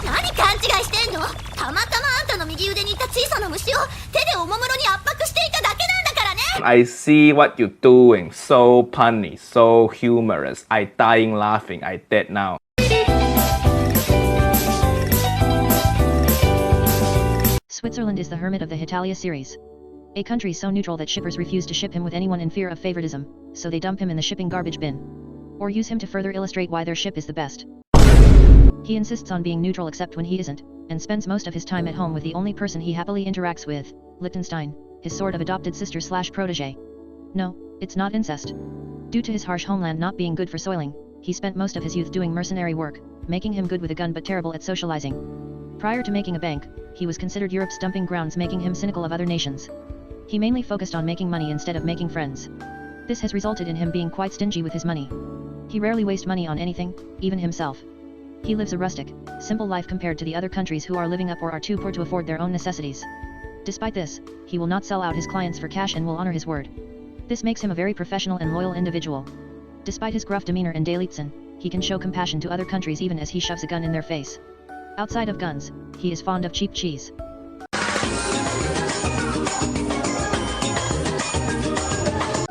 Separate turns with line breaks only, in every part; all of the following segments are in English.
何勘違いしてんの。たまたまあんたの右腕にいた小さな虫を手でおもむろに圧迫していただけなんだからね。
I see what you're doing. So punny, so humorous. I dying laughing. I dead now.
Switzerland is the hermit of the Hetalia series. A country so neutral that shippers refuse to ship him with anyone in fear of favoritism, so they dump him in the shipping garbage bin. Or use him to further illustrate why their ship is the best. He insists on being neutral except when he isn't, and spends most of his time at home with the only person he happily interacts with, Liechtenstein, his sort of adopted sister/protege. No, it's not incest. Due to his harsh homeland not being good for soiling, he spent most of his youth doing mercenary work, making him good with a gun but terrible at socializing. Prior to making a bank, he was considered Europe's dumping grounds, making him cynical of other nations. He mainly focused on making money instead of making friends. This has resulted in him being quite stingy with his money. He rarely wastes money on anything, even himself. He lives a rustic, simple life compared to the other countries who are living up or are too poor to afford their own necessities. Despite this, he will not sell out his clients for cash and will honor his word. This makes him a very professional and loyal individual. Despite his gruff demeanor and Dailitzen, he can show compassion to other countries even as he shoves a gun in their face. Outside of guns, he is fond of cheap cheese.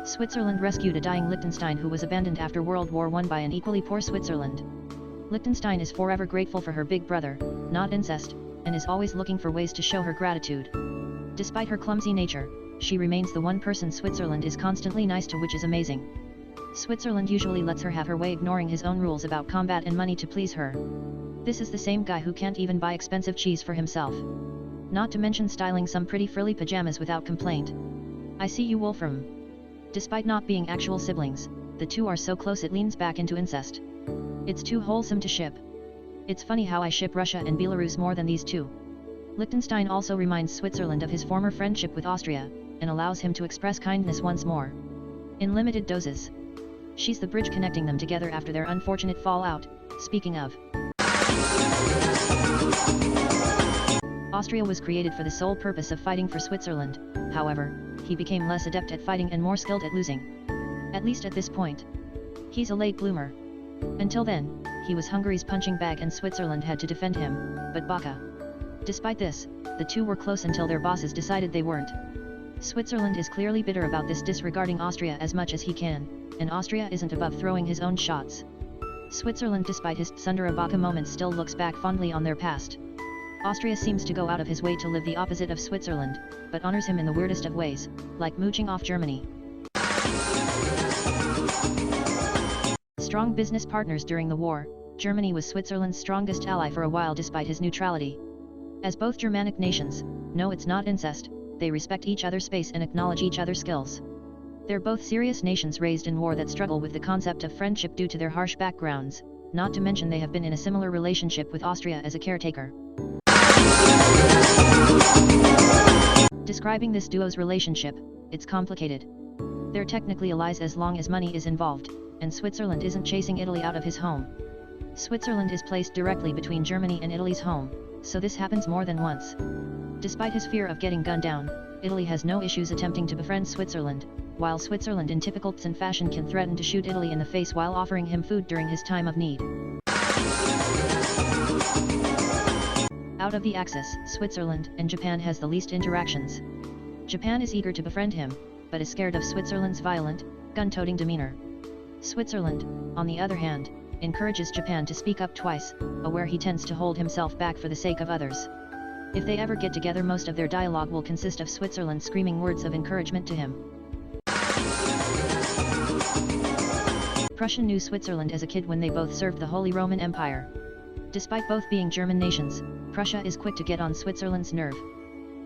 Switzerland rescued a dying Liechtenstein who was abandoned after World War I by an equally poor Switzerland. Liechtenstein is forever grateful for her big brother, not incest, and is always looking for ways to show her gratitude. Despite her clumsy nature, she remains the one person Switzerland is constantly nice to, which is amazing. Switzerland usually lets her have her way, ignoring his own rules about combat and money to please her. This is the same guy who can't even buy expensive cheese for himself. Not to mention styling some pretty frilly pajamas without complaint. I see you, Wolfram. Despite not being actual siblings, the two are so close it leans back into incest. It's too wholesome to ship. It's funny how I ship Russia and Belarus more than these two. Liechtenstein also reminds Switzerland of his former friendship with Austria, and allows him to express kindness once more. In limited doses. She's the bridge connecting them together after their unfortunate fallout. Speaking of, Austria was created for the sole purpose of fighting for Switzerland. However, he became less adept at fighting and more skilled at losing. At least at this point. He's a late bloomer. Until then, he was Hungary's punching bag and Switzerland had to defend him, but Baka. Despite this, the two were close until their bosses decided they weren't. Switzerland is clearly bitter about this, disregarding Austria as much as he can, and Austria isn't above throwing his own shots. Switzerland, despite his Tsundere Baka moments, still looks back fondly on their past. Austria seems to go out of his way to live the opposite of Switzerland, but honors him in the weirdest of ways, like mooching off Germany. Strong business partners during the war, Germany was Switzerland's strongest ally for a while despite his neutrality. As both Germanic nations, no, it's not incest, they respect each other's space and acknowledge each other's skills. They're both serious nations raised in war that struggle with the concept of friendship due to their harsh backgrounds, not to mention they have been in a similar relationship with Austria as a caretaker. Describing this duo's relationship, it's complicated. They're technically allies as long as money is involved, and Switzerland isn't chasing Italy out of his home. Switzerland is placed directly between Germany and Italy's home, so this happens more than once. Despite his fear of getting gunned down, Italy has no issues attempting to befriend Switzerland, while Switzerland in typical Tsun fashion can threaten to shoot Italy in the face while offering him food during his time of need. Out of the Axis, Switzerland and Japan has the least interactions. Japan is eager to befriend him, but is scared of Switzerland's violent, gun-toting demeanor. Switzerland, on the other hand, encourages Japan to speak up twice, where he tends to hold himself back for the sake of others. If they ever get together, most of their dialogue will consist of Switzerland screaming words of encouragement to him. Prussia knew Switzerland as a kid when they both served the Holy Roman Empire. Despite both being German nations, Prussia is quick to get on Switzerland's nerve.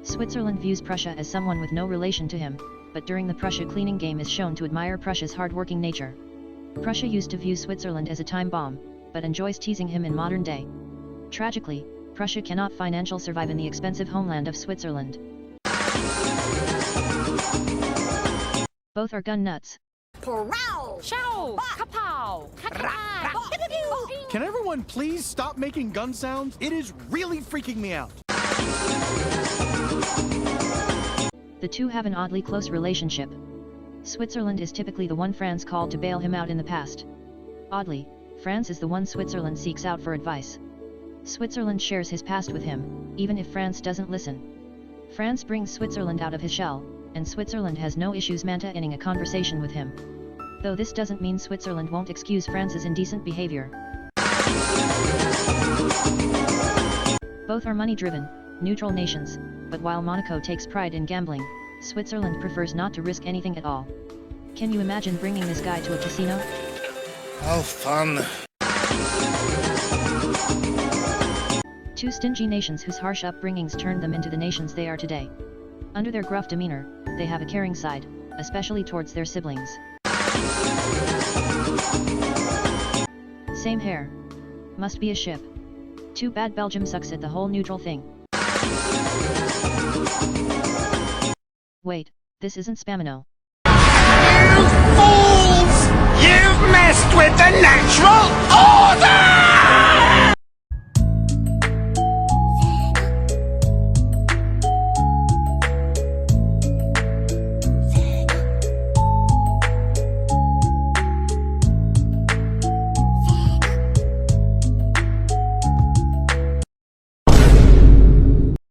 Switzerland views Prussia as someone with no relation to him, but during the Prussia cleaning game is shown to admire Prussia's hard-working nature. Prussia used to view Switzerland as a time bomb, but enjoys teasing him in modern day. Tragically, Prussia cannot financially survive in the expensive homeland of Switzerland. Both are gun nuts.
Can everyone please stop making gun sounds? It is really freaking me out.
The two have an oddly close relationship. Switzerland is typically the one France called to bail him out in the past. Oddly, France is the one Switzerland seeks out for advice. Switzerland shares his past with him, even if France doesn't listen. France brings Switzerland out of his shell, and Switzerland has no issues maintaining a conversation with him. Though this doesn't mean Switzerland won't excuse France's indecent behavior. Both are money-driven, neutral nations, but while Monaco takes pride in gambling, Switzerland prefers not to risk anything at all. Can you imagine bringing this guy to a casino?
How fun!
Two stingy nations whose harsh upbringings turned them into the nations they are today. Under their gruff demeanor, they have a caring side, especially towards their siblings. Same hair. Must be a ship. Too bad Belgium sucks at the whole neutral thing. Wait, this isn't Spamino.
You fools! You've messed with the natural order!